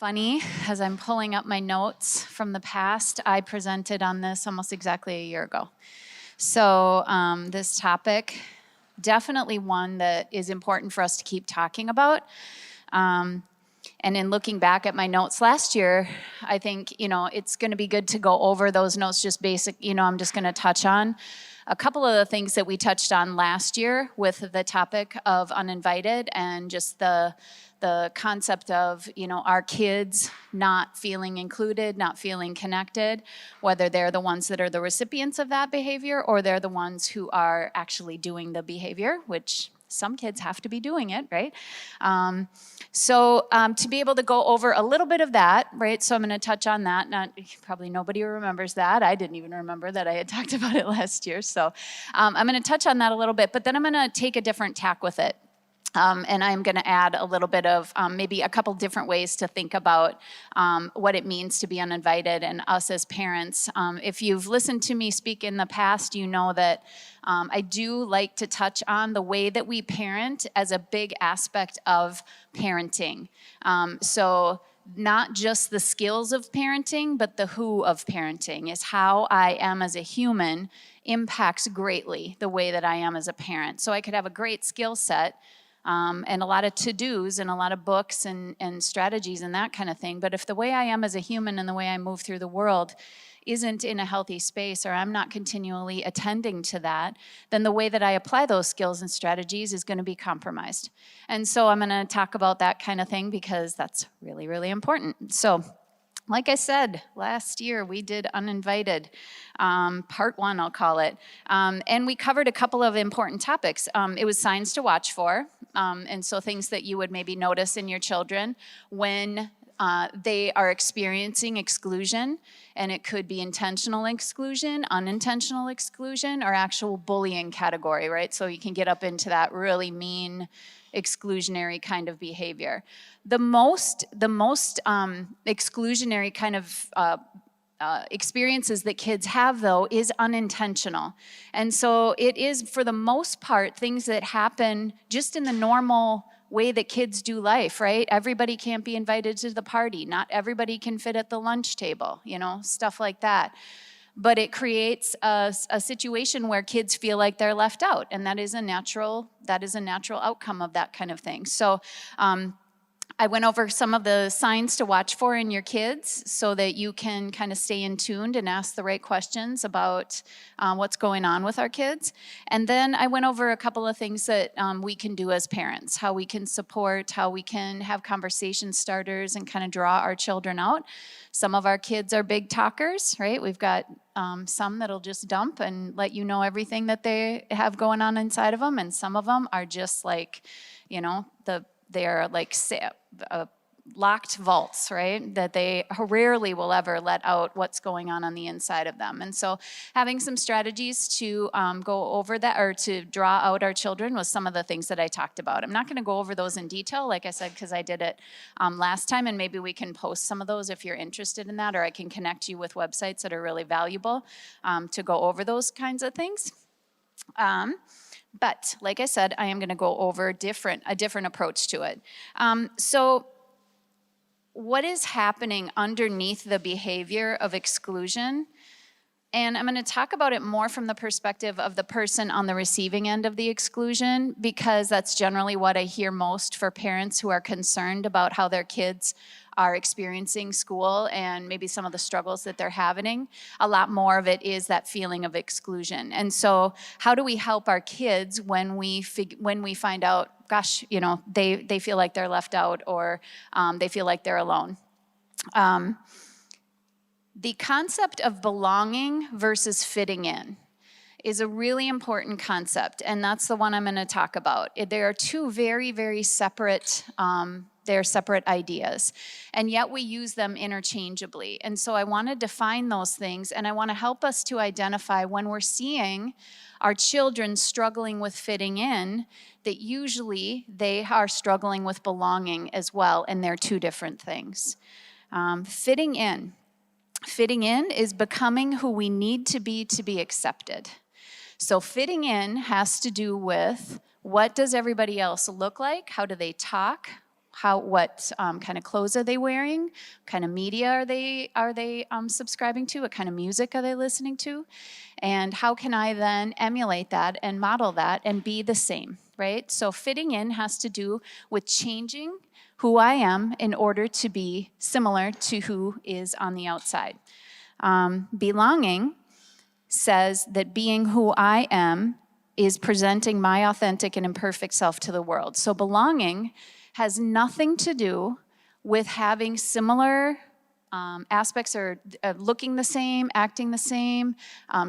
funny, as I'm pulling up my notes from the past, I presented on this almost exactly a year ago. So this topic, definitely one that is important for us to keep talking about. And in looking back at my notes last year, I think, it's going to be good to go over those notes, just basic, I'm just going to touch on a couple of the things that we touched on last year with the topic of Uninvited and just the concept of, our kids not feeling included, not feeling connected, whether they're the ones that are the recipients of that behavior or they're the ones who are actually doing the behavior, which some kids have to be doing it, right? So to be able to go over a little bit of that, right? So I'm going to touch on that. Probably nobody remembers that. I didn't even remember that I had talked about it last year. So I'm going to touch on that a little bit, but then I'm going to take a different tack with it. And I'm going to add a little bit of maybe a couple different ways to think about what it means to be uninvited and us as parents. If you've listened to me speak in the past, you know that I do like to touch on the way that we parent as a big aspect of parenting. So not just the skills of parenting, but the who of parenting is how I am as a human impacts greatly the way that I am as a parent. So I could have a great skill set, and a lot of to-dos and a lot of books and strategies and that kind of thing. But if the way I am as a human and the way I move through the world isn't in a healthy space, or I'm not continually attending to that, then the way that I apply those skills and strategies is going to be compromised. And so I'm going to talk about that kind of thing because that's really, really important. So like I said, last year we did Uninvited, part 1, I'll call it. And we covered a couple of important topics. It was signs to watch for, and so things that you would maybe notice in your children when they are experiencing exclusion, and it could be intentional exclusion, unintentional exclusion, or actual bullying category, right? So you can get up into that really mean exclusionary kind of behavior. The most exclusionary kind of experiences that kids have, though, is unintentional. And so it is, for the most part, things that happen just in the normal way that kids do life, right? Everybody can't be invited to the party. Not everybody can fit at the lunch table, stuff like that. But it creates a situation where kids feel like they're left out, and that is a natural outcome of that kind of thing. So I went over some of the signs to watch for in your kids so that you can kind of stay in tuned and ask the right questions about what's going on with our kids. And then I went over a couple of things that we can do as parents, how we can support, how we can have conversation starters and kind of draw our children out. Some of our kids are big talkers, right? We've got some that'll just dump and let you know everything that they have going on inside of them. And some of them are just like, they're like locked vaults, right? That they rarely will ever let out what's going on the inside of them. And so having some strategies to go over that, or to draw out our children, was some of the things that I talked about. I'm not going to go over those in detail, like I said, because I did it last time, and maybe we can post some of those if you're interested in that, or I can connect you with websites that are really valuable to go over those kinds of things. But like I said, I am going to go over a different approach to it. So what is happening underneath the behavior of exclusion? And I'm going to talk about it more from the perspective of the person on the receiving end of the exclusion, because that's generally what I hear most for parents who are concerned about how their kids are experiencing school and maybe some of the struggles that they're having. A lot more of it is that feeling of exclusion. And so how do we help our kids when we find out, gosh, they feel like they're left out, or they feel like they're alone? The concept of belonging versus fitting in is a really important concept, and that's the one I'm going to talk about. There are two very, very separate they're separate ideas, and yet we use them interchangeably. And so I want to define those things, and I want to help us to identify when we're seeing our children struggling with fitting in, that usually they are struggling with belonging as well, and they're two different things. Fitting in is becoming who we need to be accepted. So fitting in has to do with, what does everybody else look like? How do they talk? what kind of clothes are they wearing? What kind of media are they subscribing to? What kind of music are they listening to? And how can I then emulate that and model that and be the same, right? So fitting in has to do with changing who I am in order to be similar to who is on the outside. Belonging says that being who I am is presenting my authentic and imperfect self to the world. So belonging has nothing to do with having similar aspects or looking the same, acting the same,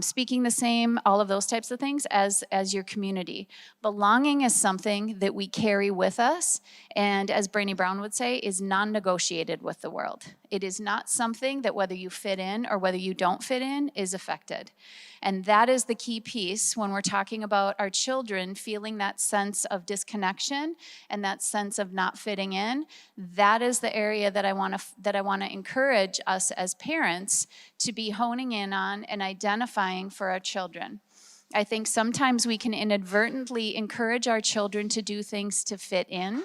speaking the same, all of those types of things as your community. Belonging is something that we carry with us, and as Brené Brown would say, is non-negotiated with the world. It is not something that whether you fit in or whether you don't fit in is affected. And that is the key piece when we're talking about our children feeling that sense of disconnection and that sense of not fitting in. That is the area that I want to encourage us as parents to be honing in on and identifying for our children. I think sometimes we can inadvertently encourage our children to do things to fit in,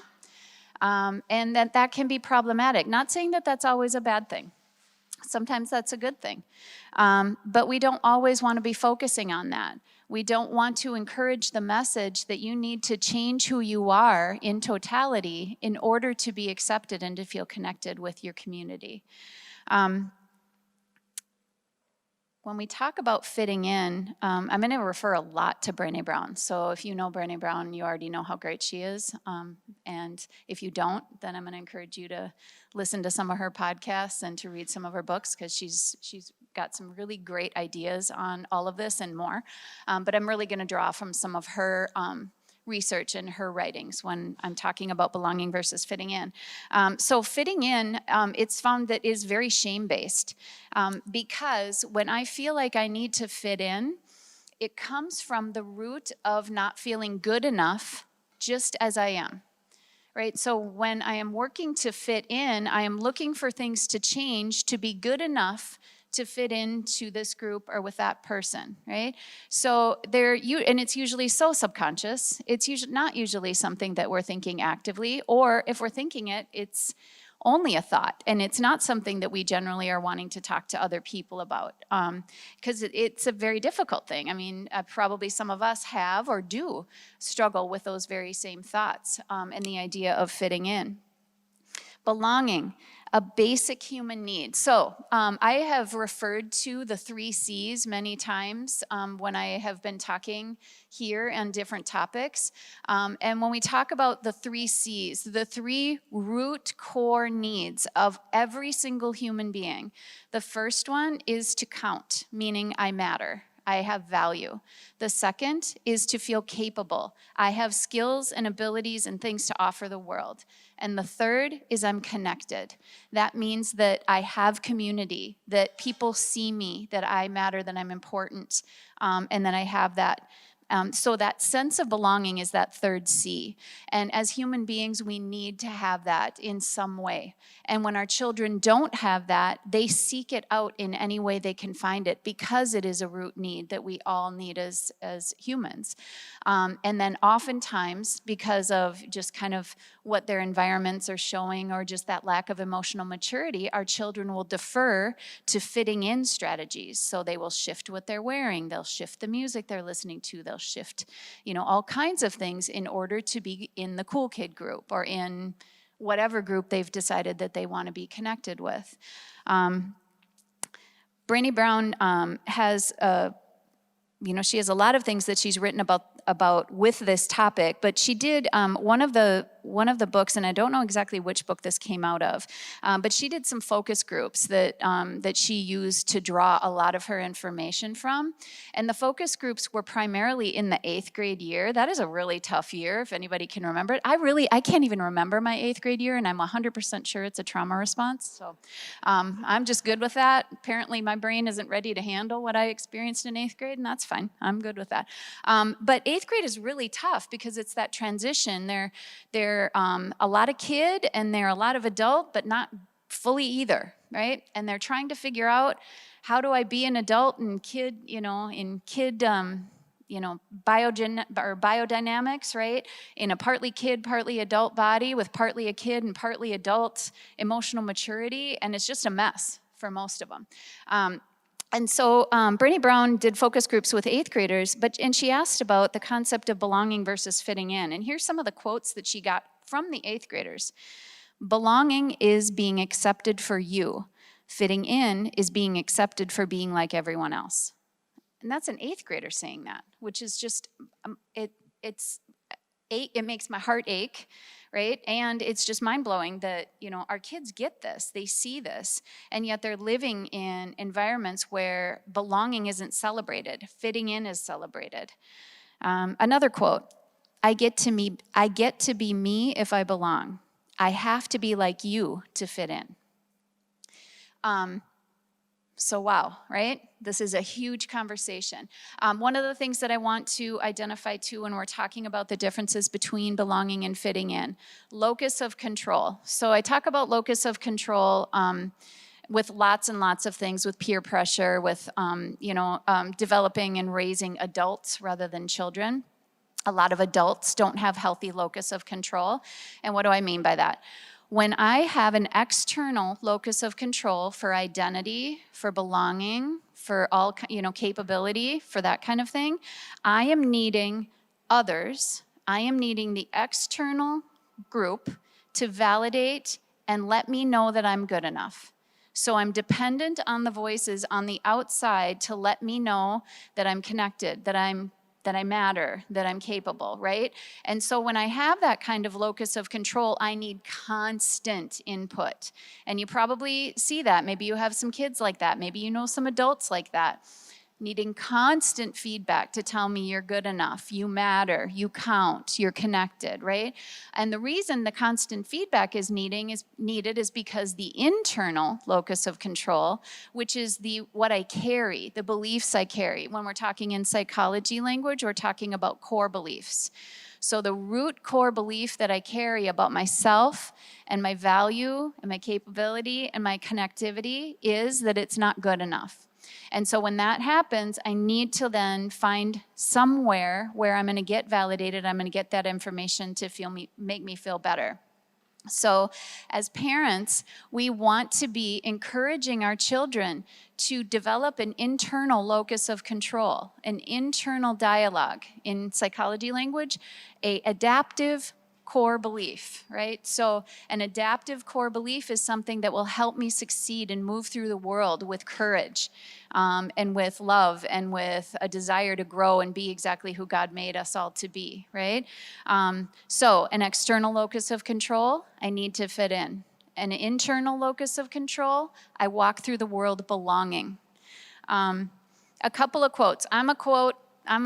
and that can be problematic. Not saying that that's always a bad thing. Sometimes that's a good thing. But we don't always want to be focusing on that. We don't want to encourage the message that you need to change who you are in totality in order to be accepted and to feel connected with your community. When we talk about fitting in, I'm going to refer a lot to Brené Brown. So if you know Brené Brown, you already know how great she is. And if you don't, then I'm going to encourage you to listen to some of her podcasts and to read some of her books, because she's got some really great ideas on all of this and more. But I'm really going to draw from some of her research and her writings when I'm talking about belonging versus fitting in. So fitting in, it's found that is very shame-based, because when I feel like I need to fit in, it comes from the root of not feeling good enough just as I am. Right? So when I am working to fit in, I am looking for things to change to be good enough to fit into this group or with that person, right? So and it's usually so subconscious. It's not usually something that we're thinking actively, or if we're thinking it, it's only a thought, and it's not something that we generally are wanting to talk to other people about, because it's a very difficult thing. I mean, probably some of us have or do struggle with those very same thoughts, and the idea of fitting in. Belonging, a basic human need. So I have referred to the 3 C's many times when I have been talking here on different topics. And when we talk about the 3 C's, the 3 root core needs of every single human being, the first one is to count, meaning I matter. I have value. The second is to feel capable. I have skills and abilities and things to offer the world. And the third is I'm connected. That means that I have community, that people see me, that I matter, that I'm important, and that I have that. So that sense of belonging is that 3rd C. And as human beings, we need to have that in some way. And when our children don't have that, they seek it out in any way they can find it, because it is a root need that we all need as humans. And then oftentimes, because of just kind of what their environments are showing, or just that lack of emotional maturity, our children will defer to fitting in strategies. So they will shift what they're wearing, they'll shift the music they're listening to, they'll shift, all kinds of things in order to be in the cool kid group or in whatever group they've decided that they want to be connected with. Brené Brown has she has a lot of things that she's written about with this topic, but she did one of the books, and I don't know exactly which book this came out of, but she did some focus groups that she used to draw a lot of her information from. And the focus groups were primarily in the 8th grade year. That is a really tough year, if anybody can remember it. I can't even remember my 8th grade year, and I'm 100% sure it's a trauma response. So I'm just good with that. Apparently my brain isn't ready to handle what I experienced in 8th grade, and that's fine. I'm good with that. But 8th grade is really tough because it's that transition. They're a lot of kid and they're a lot of adult, but not fully either, right? And they're trying to figure out, how do I be an adult and kid, in kid biodynamics, right? In a partly kid, partly adult body with partly a kid and partly adult emotional maturity, and it's just a mess for most of them. And so Brené Brown did focus groups with 8th graders, and she asked about the concept of belonging versus fitting in. And here's some of the quotes that she got from the 8th graders. Belonging is being accepted for you. Fitting in is being accepted for being like everyone else. And that's an 8th grader saying that, which is just, it makes my heart ache, right? And it's just mind-blowing that, our kids get this, they see this, and yet they're living in environments where belonging isn't celebrated, fitting in is celebrated. Another quote, I get to be me if I belong. I have to be like you to fit in. So wow, right? This is a huge conversation. One of the things that I want to identify too when we're talking about the differences between belonging and fitting in, locus of control. So I talk about locus of control with lots and lots of things, with peer pressure, with developing and raising adults rather than children. A lot of adults don't have healthy locus of control. And what do I mean by that? When I have an external locus of control for identity, for belonging, for all, capability, for that kind of thing, I am needing others, I am needing the external group to validate and let me know that I'm good enough. So I'm dependent on the voices on the outside to let me know that I'm connected, that I matter, that I'm capable, right? And so when I have that kind of locus of control, I need constant input. And you probably see that. Maybe you have some kids like that. Maybe you know some adults like that. Needing constant feedback to tell me you're good enough, you matter, you count, you're connected, right? And the reason the constant feedback is needed is because the internal locus of control, which is what I carry, the beliefs I carry. When we're talking in psychology language, we're talking about core beliefs. So the root core belief that I carry about myself and my value and my capability and my connectivity is that it's not good enough. And so when that happens, I need to then find somewhere where I'm going to get validated, I'm going to get that information to make me feel better. So as parents, we want to be encouraging our children to develop an internal locus of control, an internal dialogue. In psychology language, an adaptive core belief, right? So an adaptive core belief is something that will help me succeed and move through the world with courage and with love and with a desire to grow and be exactly who God made us all to be, right? So an external locus of control, I need to fit in. An internal locus of control, I walk through the world belonging. A couple of quotes. I'm a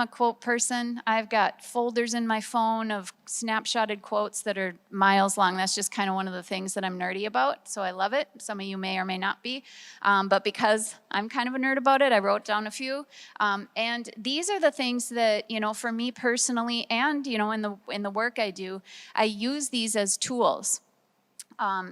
quote person. I've got folders in my phone of snapshotted quotes that are miles long. That's just kind of one of the things that I'm nerdy about, so I love it. Some of you may or may not be, but because I'm kind of a nerd about it, I wrote down a few. And these are the things that, for me personally and, in the work I do, I use these as tools.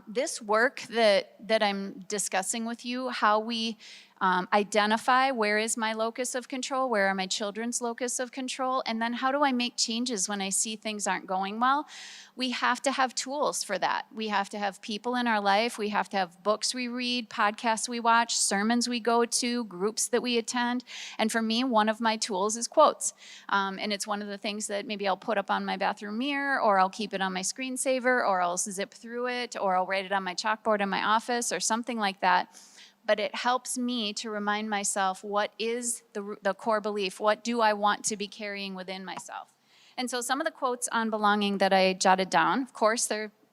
This work that I'm discussing with you, how we identify where is my locus of control, where are my children's locus of control, and then how do I make changes when I see things aren't going well. We have to have tools for that. We have to have people in our life. We have to have books we read, podcasts we watch, sermons we go to, groups that we attend. And for me, one of my tools is quotes. And it's one of the things that maybe I'll put up on my bathroom mirror, or I'll keep it on my screensaver, or I'll zip through it, or I'll write it on my chalkboard in my office, or something like that. But it helps me to remind myself what is the core belief, what do I want to be carrying within myself. And so some of the quotes on belonging that I jotted down, of course,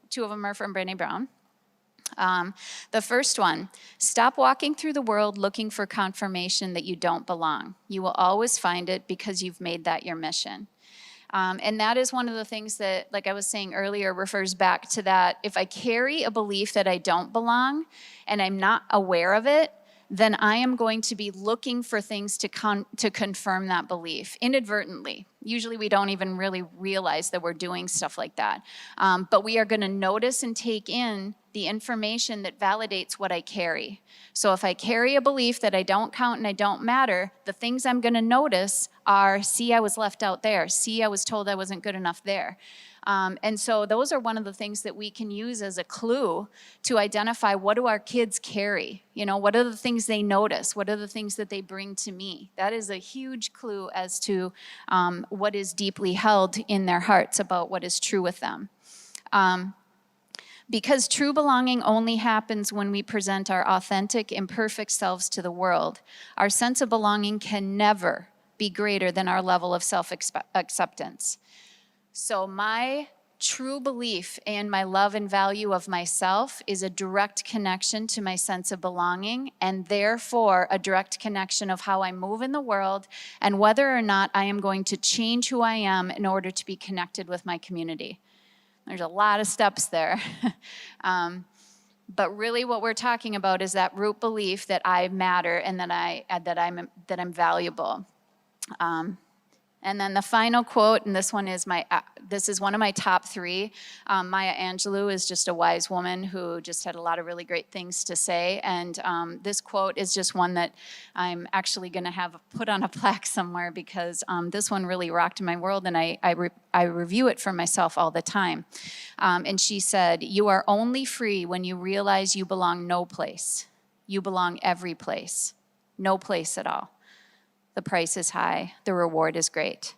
two of them are from Brené Brown. The first one, stop walking through the world looking for confirmation that you don't belong. You will always find it because you've made that your mission. And that is one of the things that, like I was saying earlier, refers back to that. If I carry a belief that I don't belong and I'm not aware of it, then I am going to be looking for things to confirm that belief inadvertently. Usually we don't even really realize that we're doing stuff like that. But we are going to notice and take in the information that validates what I carry. So if I carry a belief that I don't count and I don't matter, the things I'm going to notice are, see, I was left out there. See, I was told I wasn't good enough there. And so those are one of the things that we can use as a clue to identify, what do our kids carry? You know, what are the things they notice? What are the things that they bring to me? That is a huge clue as to what is deeply held in their hearts about what is true with them. Because true belonging only happens when we present our authentic, imperfect selves to the world, our sense of belonging can never be greater than our level of self-acceptance. So my true belief and my love and value of myself is a direct connection to my sense of belonging, and therefore a direct connection of how I move in the world and whether or not I am going to change who I am in order to be connected with my community. There's a lot of steps there. But really what we're talking about is that root belief that I matter and that I'm valuable. And then the final quote, and this one is this is one of my top three. Maya Angelou is just a wise woman who just had a lot of really great things to say. And this quote is just one that I'm actually going to have put on a plaque somewhere, because this one really rocked my world, and I review it for myself all the time. And she said, "You are only free when you realize you belong no place. You belong every place. No place at all. The price is high, the reward is great."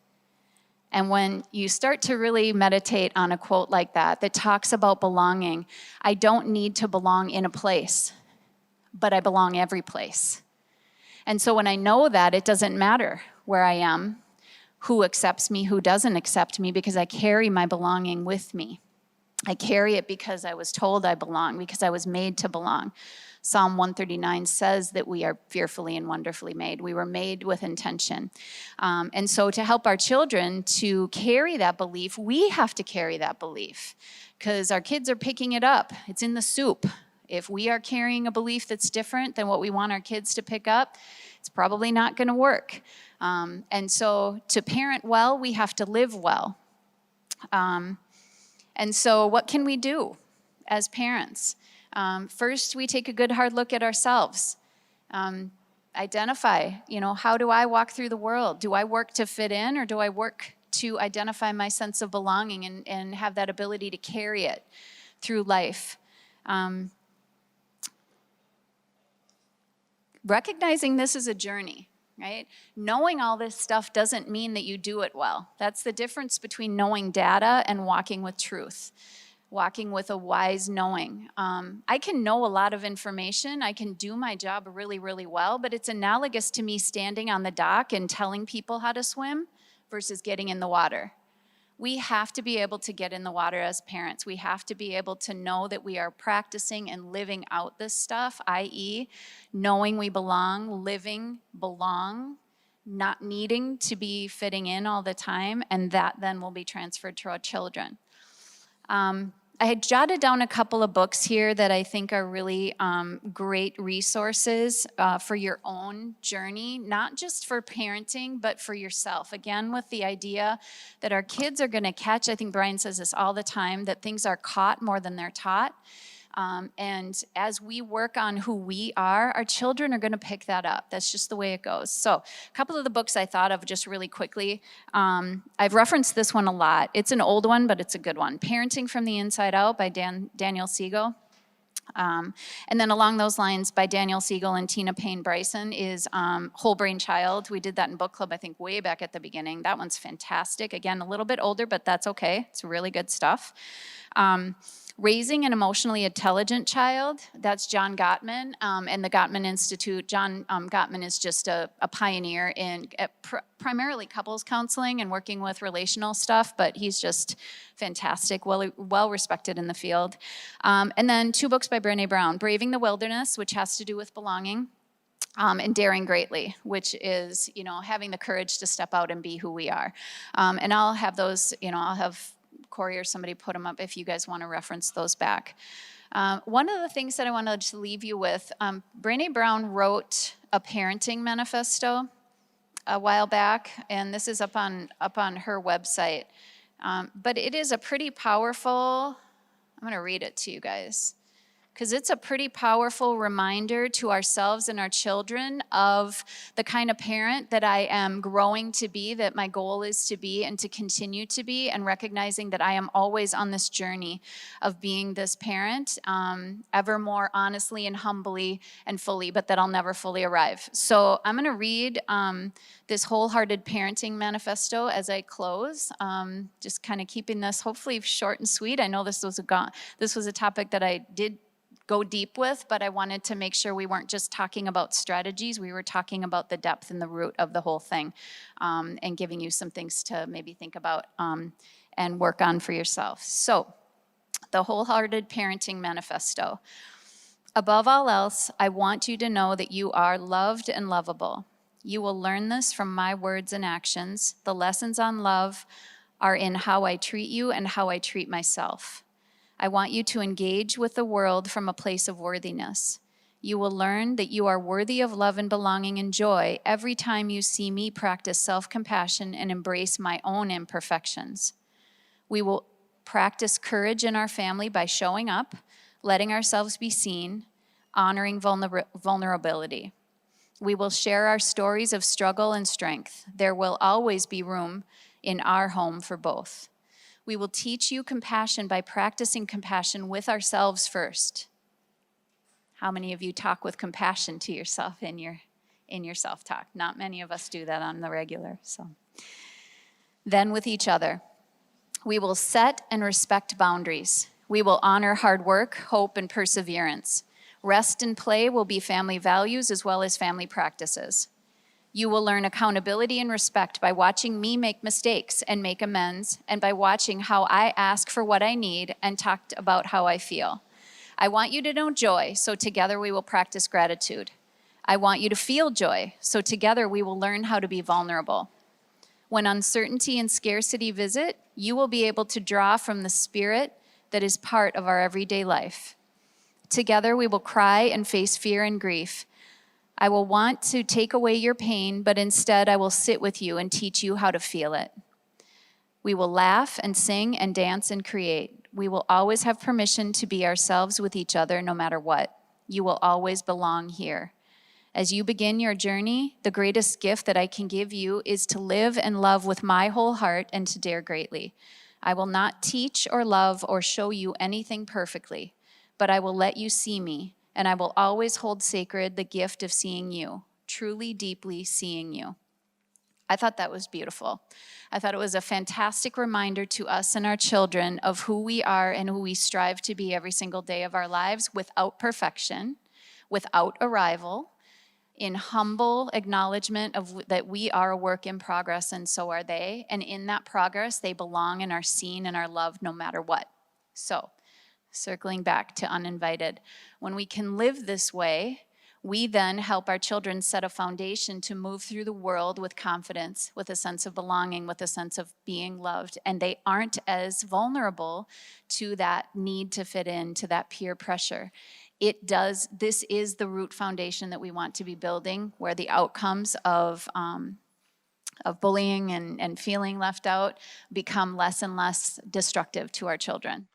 And when you start to really meditate on a quote like that talks about belonging, I don't need to belong in a place, but I belong every place. And so when I know that, it doesn't matter where I am, who accepts me, who doesn't accept me, because I carry my belonging with me. I carry it because I was told I belong, because I was made to belong. Psalm 139 says that we are fearfully and wonderfully made. We were made with intention. And so to help our children to carry that belief, we have to carry that belief, because our kids are picking it up. It's in the soup. If we are carrying a belief that's different than what we want our kids to pick up, it's probably not going to work. And so to parent well, we have to live well. And so what can we do as parents? First, we take a good hard look at ourselves. Identify, how do I walk through the world? Do I work to fit in, or do I work to identify my sense of belonging and have that ability to carry it through life? Recognizing this is a journey, right? Knowing all this stuff doesn't mean that you do it well. That's the difference between knowing data and walking with truth. Walking with a wise knowing. I can know a lot of information. I can do my job really, really well, but it's analogous to me standing on the dock and telling people how to swim versus getting in the water. We have to be able to get in the water as parents. We have to be able to know that we are practicing and living out this stuff, i.e., knowing we belong, living, belong, not needing to be fitting in all the time, and that then will be transferred to our children. I had jotted down a couple of books here that I think are really great resources for your own journey, not just for parenting, but for yourself. Again, with the idea that our kids are going to catch, I think Brian says this all the time, that things are caught more than they're taught. And as we work on who we are, our children are going to pick that up. That's just the way it goes. So a couple of the books I thought of just really quickly. I've referenced this one a lot. It's an old one, but it's a good one. Parenting from the Inside Out by Daniel Siegel. And then along those lines, by Daniel Siegel and Tina Payne Bryson, is Whole Brain Child. We did that in book club, I think, way back at the beginning. That one's fantastic. Again, a little bit older, but that's okay. It's really good stuff. Raising an Emotionally Intelligent Child, that's John Gottman and the Gottman Institute. John Gottman is just a pioneer in primarily couples counseling and working with relational stuff, but he's just fantastic, well respected in the field. And then 2 books by Brené Brown, Braving the Wilderness, which has to do with belonging, and Daring Greatly, which is, having the courage to step out and be who we are. And I'll have those, I'll have Corey or somebody put them up if you guys want to reference those back. One of the things that I wanted to leave you with, Brené Brown wrote a parenting manifesto a while back, and this is up on her website. But it is a pretty powerful, I'm going to read it to you guys. because it's a pretty powerful reminder to ourselves and our children of the kind of parent that I am growing to be, that my goal is to be and to continue to be, and recognizing that I am always on this journey of being this parent, ever more honestly and humbly and fully, but that I'll never fully arrive. So I'm going to read this Wholehearted Parenting Manifesto as I close, just kind of keeping this hopefully short and sweet. I know this was a topic that I did go deep with, but I wanted to make sure we weren't just talking about strategies. We were talking about the depth and the root of the whole thing, and giving you some things to maybe think about and work on for yourself. So, the Wholehearted Parenting Manifesto. Above all else, I want you to know that you are loved and lovable. You will learn this from my words and actions. The lessons on love are in how I treat you and how I treat myself. I want you to engage with the world from a place of worthiness. You will learn that you are worthy of love and belonging and joy every time you see me practice self-compassion and embrace my own imperfections. We will practice courage in our family by showing up, letting ourselves be seen, honoring vulnerability. We will share our stories of struggle and strength. There will always be room in our home for both. We will teach you compassion by practicing compassion with ourselves first. How many of you talk with compassion to yourself in your self-talk? Not many of us do that on the regular. So, then with each other. We will set and respect boundaries. We will honor hard work, hope, and perseverance. Rest and play will be family values as well as family practices. You will learn accountability and respect by watching me make mistakes and make amends, and by watching how I ask for what I need and talk about how I feel. I want you to know joy, so together we will practice gratitude. I want you to feel joy, so together we will learn how to be vulnerable. When uncertainty and scarcity visit, you will be able to draw from the spirit that is part of our everyday life. Together we will cry and face fear and grief. I will want to take away your pain, but instead I will sit with you and teach you how to feel it. We will laugh and sing and dance and create. We will always have permission to be ourselves with each other no matter what. You will always belong here. As you begin your journey, the greatest gift that I can give you is to live and love with my whole heart and to dare greatly. I will not teach or love or show you anything perfectly, but I will let you see me, and I will always hold sacred the gift of seeing you, truly, deeply seeing you. I thought that was beautiful. I thought it was a fantastic reminder to us and our children of who we are and who we strive to be every single day of our lives, without perfection, without a rival, in humble acknowledgement of that we are a work in progress and so are they. And in that progress, they belong and are seen and are loved no matter what. So, circling back to Uninvited, when we can live this way, we then help our children set a foundation to move through the world with confidence, with a sense of belonging, with a sense of being loved. And they aren't as vulnerable to that need to fit in, to that peer pressure. This is the root foundation that we want to be building, where the outcomes of bullying and feeling left out become less and less destructive to our children.